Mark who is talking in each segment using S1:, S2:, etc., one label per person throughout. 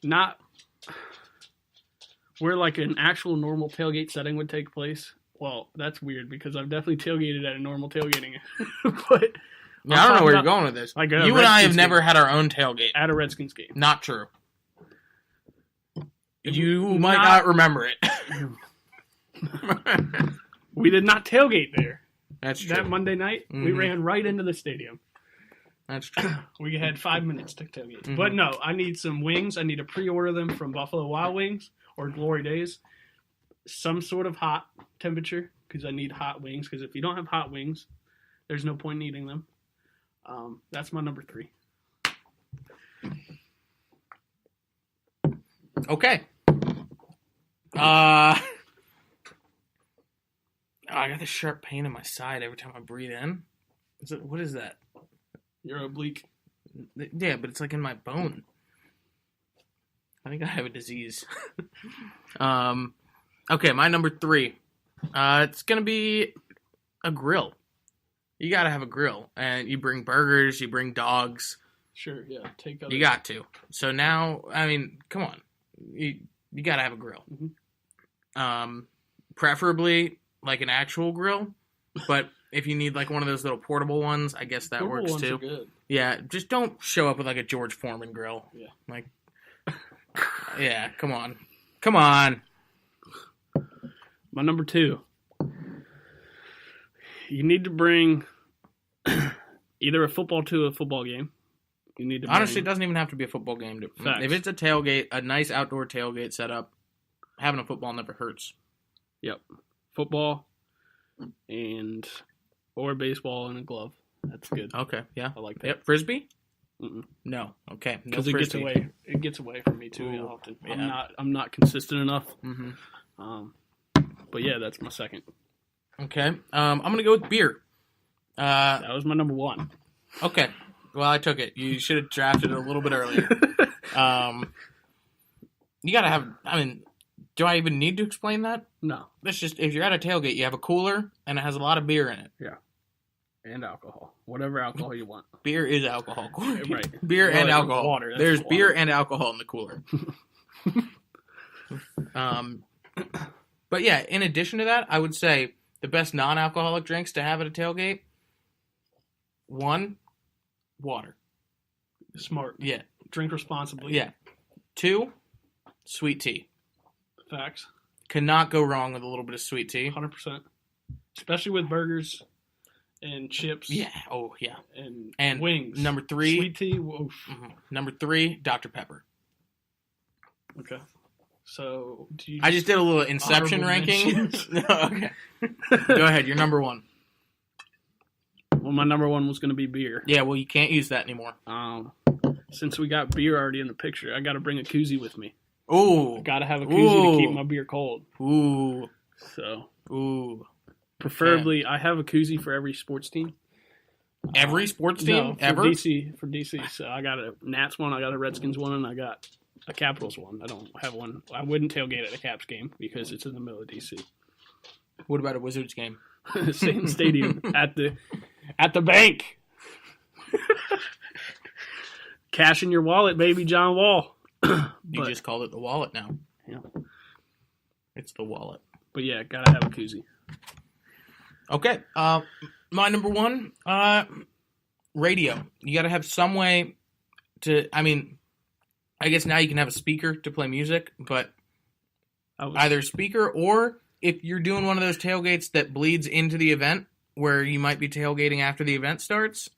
S1: not where like an actual normal tailgate setting would take place. Well, that's weird because I've definitely tailgated at a normal tailgating. But
S2: yeah, I don't know where you're going with this.
S1: Like
S2: you and I have never had our own tailgate.
S1: At a Redskins game.
S2: Not true. You might not remember it.
S1: We did not tailgate there.
S2: That's true.
S1: That Monday night, we ran right into the stadium.
S2: That's true.
S1: We had 5 minutes to tailgate. Mm-hmm. But no, I need some wings. I need to pre-order them from Buffalo Wild Wings or Glory Days. Some sort of hot temperature because I need hot wings. Because if you don't have hot wings, there's no point in eating them. That's my number 3.
S2: Okay. I got this sharp pain in my side every time I breathe in. What is that?
S1: You're oblique.
S2: Yeah, but it's like in my bone. I think I have a disease. Okay, my number 3. It's going to be a grill. You got to have a grill. And you bring burgers, you bring dogs.
S1: Sure, yeah.
S2: You got to. So now, I mean, come on. You got to have a grill. Mm-hmm. Preferably like an actual grill. But if you need like one of those little portable ones, I guess that
S1: portable
S2: works too.
S1: Are good.
S2: Yeah, just don't show up with like a George Foreman grill.
S1: Yeah.
S2: Like, yeah, come on. Come on.
S1: My number 2. You need to bring either a football to a football game. You need to
S2: honestly, it doesn't even have to be a football game.
S1: Facts.
S2: If it's a tailgate, a nice outdoor tailgate setup, having a football never hurts.
S1: Yep. Football or baseball and a glove. That's good.
S2: Okay, yeah.
S1: I like that.
S2: Yep. Frisbee?
S1: Mm-mm.
S2: No. Okay.
S1: Because it gets away from me too often.
S2: Yeah.
S1: I'm not consistent enough.
S2: Mm-hmm.
S1: But yeah, that's my second.
S2: Okay. I'm gonna go with beer.
S1: That was my number 1.
S2: Okay. Well, I took it. You should have drafted it a little bit earlier. You gotta have. I mean, do I even need to explain that?
S1: No.
S2: That's just if you're at a tailgate, you have a cooler and it has a lot of beer in it.
S1: Yeah. And alcohol. Whatever alcohol you want.
S2: Beer is alcohol.
S1: Right.
S2: Beer and alcohol.
S1: Water.
S2: There's
S1: water.
S2: Beer and alcohol in the cooler. But yeah, in addition to that, I would say the best non-alcoholic drinks to have at a tailgate. 1, water.
S1: Smart.
S2: Yeah.
S1: Drink responsibly.
S2: Yeah. 2, sweet tea.
S1: Facts.
S2: Cannot go wrong with a little bit of sweet tea.
S1: 100%. Especially with burgers and chips.
S2: Yeah. Oh, yeah.
S1: And wings.
S2: Number 3.
S1: Sweet tea. Mm-hmm.
S2: Number 3, Dr. Pepper.
S1: Okay. So,
S2: I just did a little Inception ranking. No, okay. Go ahead. You're number 1.
S1: Well, my number 1 was going to be beer.
S2: Yeah, well, you can't use that anymore.
S1: Since we got beer already in the picture, I got to bring a koozie with me.
S2: Ooh.
S1: Got to have a koozie to keep my beer cold.
S2: Ooh.
S1: So.
S2: Ooh.
S1: Preferably, I have a koozie for every sports team.
S2: Every sports team?
S1: No,
S2: ever?
S1: For DC. So I got a Nats one, I got a Redskins one, and I got a Capitals one. I don't have one. I wouldn't tailgate at a Caps game because it's in the middle of DC.
S2: What about a Wizards game?
S1: Same stadium at the bank. Cash in your wallet, baby, John Wall.
S2: You just called it the wallet now.
S1: Yeah.
S2: It's the wallet.
S1: But yeah, gotta have a koozie.
S2: Okay. My number 1, radio. You gotta have some way to, I mean, I guess now you can have a speaker to play music, but either speaker or if you're doing one of those tailgates that bleeds into the event where you might be tailgating after the event starts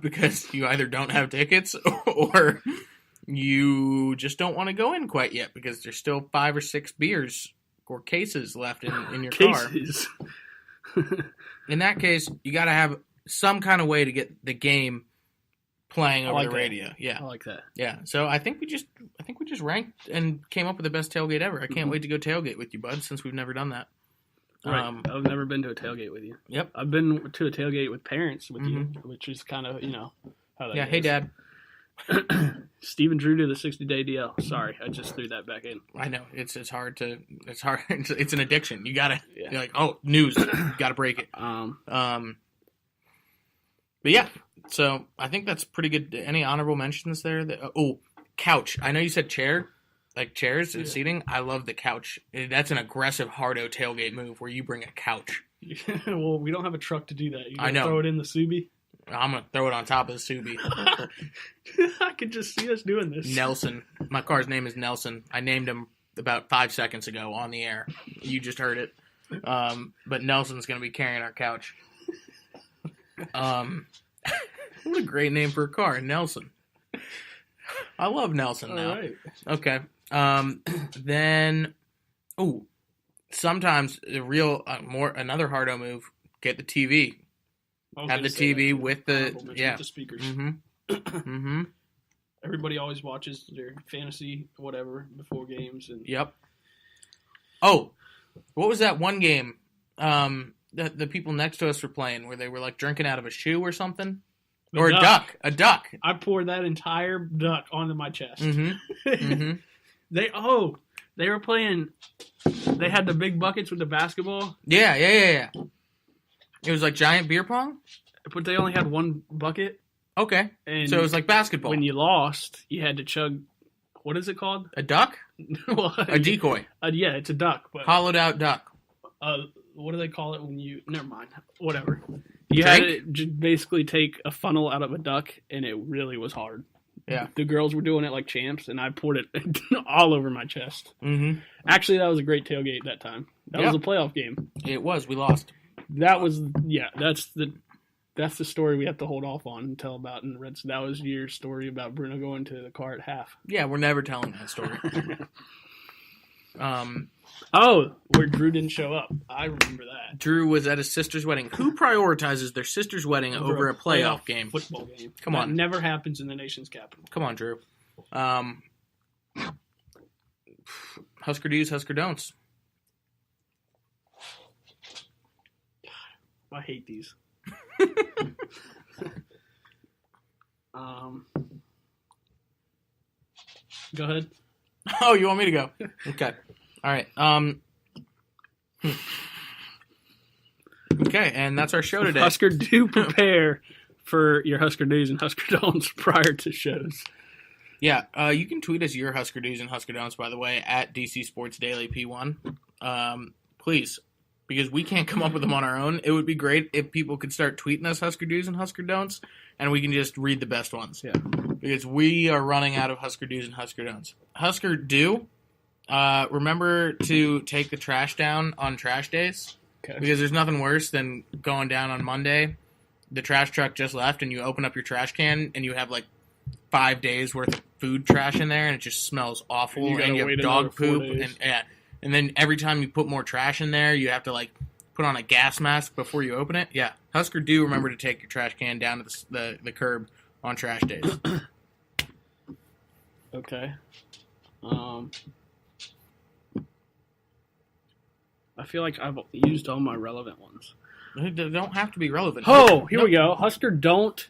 S2: because you either don't have tickets or you just don't want to go in quite yet because there's still 5 or 6 beers or cases left in your car. In that case, you got to have some kind of way to get the game playing over the radio. Yeah,
S1: I like that.
S2: Yeah, so I think we just ranked and came up with the best tailgate ever. I can't wait to go tailgate with you, bud, since we've never done that.
S1: Right. I've never been to a tailgate with you.
S2: Yep.
S1: I've been to a tailgate with parents with you, which is kind of, how that goes.
S2: Hey, Dad.
S1: Stephen Drew to the 60-day DL. Sorry, I just threw that back in.
S2: I know. It's hard. It's an addiction. You got to, you're like, oh, news. You got to break it. But yeah, so I think that's pretty good. Any honorable mentions there? Couch. I know you said chair. like chairs and seating, I love the couch. That's an aggressive hardo tailgate move where you bring a couch.
S1: Well, we don't have a truck to do that. You
S2: I know.
S1: Throw it in the Subi.
S2: I'm gonna throw it on top of the Subi.
S1: I could just see us doing this.
S2: Nelson. My car's name is Nelson. I named him about 5 seconds ago on the air. You just heard it. But Nelson's gonna be carrying our couch. What a great name for a car, Nelson. I love Nelson now.
S1: All right.
S2: Okay. Then, sometimes another hardo move. Get the TV. Have the TV with the
S1: with the speakers.
S2: Mm-hmm. Mm-hmm.
S1: Everybody always watches their fantasy whatever before games and.
S2: Yep. Oh, what was that one game? That the people next to us were playing where they were like drinking out of a shoe or something. Or a duck.
S1: I poured that entire duck onto my chest.
S2: Mm-hmm. Mm-hmm.
S1: They were playing. They had the big buckets with the basketball.
S2: Yeah. It was like giant beer pong,
S1: but they only had one bucket.
S2: Okay, and so it was like basketball.
S1: When you lost, you had to chug. What is it called?
S2: A duck?
S1: Well,
S2: a decoy?
S1: Yeah, it's a duck. But,
S2: hollowed out duck.
S1: What do they call it when you? Never mind. Whatever. You had to just basically take a funnel out of a duck, and it really was hard.
S2: Yeah.
S1: The girls were doing it like champs, and I poured it all over my chest.
S2: Mm-hmm.
S1: Actually, that was a great tailgate that time. That was a playoff game.
S2: It was. We lost.
S1: That was, that's the story we have to hold off on and tell about in the Reds. That was your story about Bruno going to the car at half.
S2: Yeah, we're never telling that story.
S1: Where Drew didn't show up. I remember that.
S2: Drew was at his sister's wedding. Who prioritizes their sister's wedding over a playoff game?
S1: Football game.
S2: Come on.
S1: That never happens in the nation's capital.
S2: Come on, Drew. Husker do's, Husker don'ts.
S1: I hate these. Go ahead.
S2: Oh, you want me to go? Okay. All right. Okay, and that's our show today.
S1: Husker, do prepare for your Husker do's and Husker don'ts prior to shows.
S2: Yeah, you can tweet us your Husker do's and Husker don'ts, by the way, at DC Sports Daily P1. Please, because we can't come up with them on our own. It would be great if people could start tweeting us Husker do's and Husker don'ts, and we can just read the best ones.
S1: Yeah.
S2: Because we are running out of Husker do's and Husker don'ts. Husker do, remember to take the trash down on trash days.
S1: Okay.
S2: Because there's nothing worse than going down on Monday, the trash truck just left, and you open up your trash can, and you have like 5 days worth of food trash in there, and it just smells awful, and you have dog poop, and then every time you put more trash in there, you have to like put on a gas mask before you open it. Yeah, Husker do remember to take your trash can down to the curb on trash days.
S1: Okay. I feel like I've used all my relevant ones.
S2: They don't have to be relevant.
S1: Oh, here we go. Husker don't,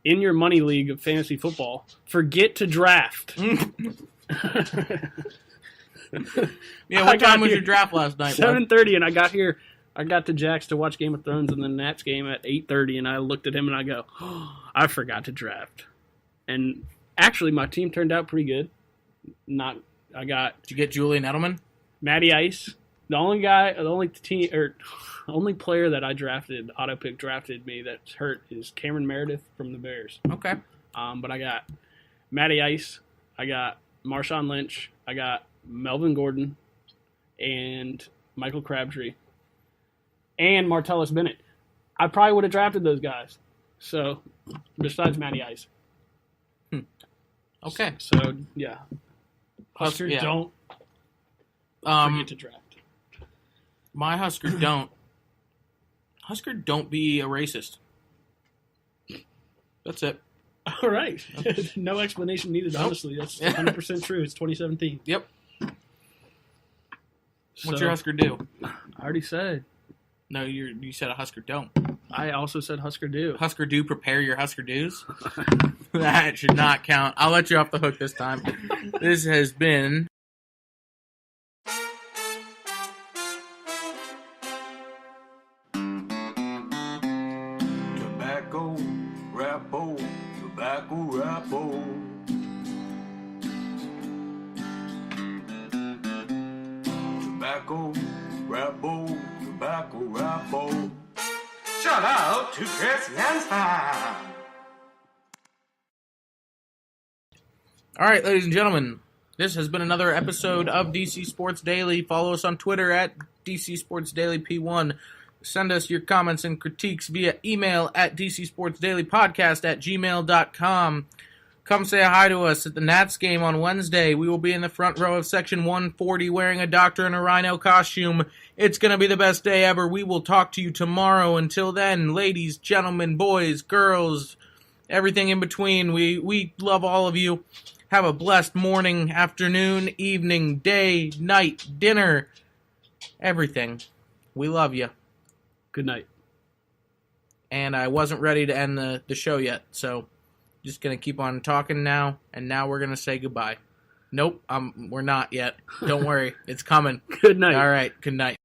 S1: in your money league of fantasy football, forget to draft.
S2: Yeah, what time was your draft last night?
S1: 7:30, and I got to Jack's to watch Game of Thrones and the Nats game at 8:30, and I looked at him and I go, I forgot to draft. And actually, my team turned out pretty good. Did
S2: you get Julian Edelman?
S1: Matty Ice. The only player that I drafted, auto pick drafted me that's hurt is Cameron Meredith from the Bears.
S2: Okay.
S1: But I got Matty Ice, I got Marshawn Lynch, I got Melvin Gordon, and Michael Crabtree, and Martellus Bennett. I probably would have drafted those guys. So, besides Matty Ice.
S2: Okay.
S1: So, yeah. Husker, don't forget to draft.
S2: My Husker don't be a racist. That's it.
S1: All right. No explanation needed, honestly. That's 100% true. It's 2017.
S2: Yep. What's your Husker do?
S1: I already said.
S2: No, you said a Husker don't.
S1: I also said Husker do.
S2: Husker do prepare your Husker do's? That should not count. I'll let you off the hook this time. This has been...
S3: Tobacco, Shout out to Chris Yanston.
S2: All right, ladies and gentlemen, this has been another episode of DC Sports Daily. Follow us on Twitter at DC Sports Daily P1. Send us your comments and critiques via email at dcsportsdailypodcast@gmail.com. Come say hi to us at the Nats game on Wednesday. We will be in the front row of Section 140 wearing a doctor in a rhino costume. It's going to be the best day ever. We will talk to you tomorrow. Until then, ladies, gentlemen, boys, girls, everything in between, we love all of you. Have a blessed morning, afternoon, evening, day, night, dinner, everything. We love you.
S1: Good night.
S2: And I wasn't ready to end the show yet, so just going to keep on talking now, and now we're going to say goodbye. Nope, we're not yet. Don't worry. It's coming.
S1: Good night.
S2: All right, good night.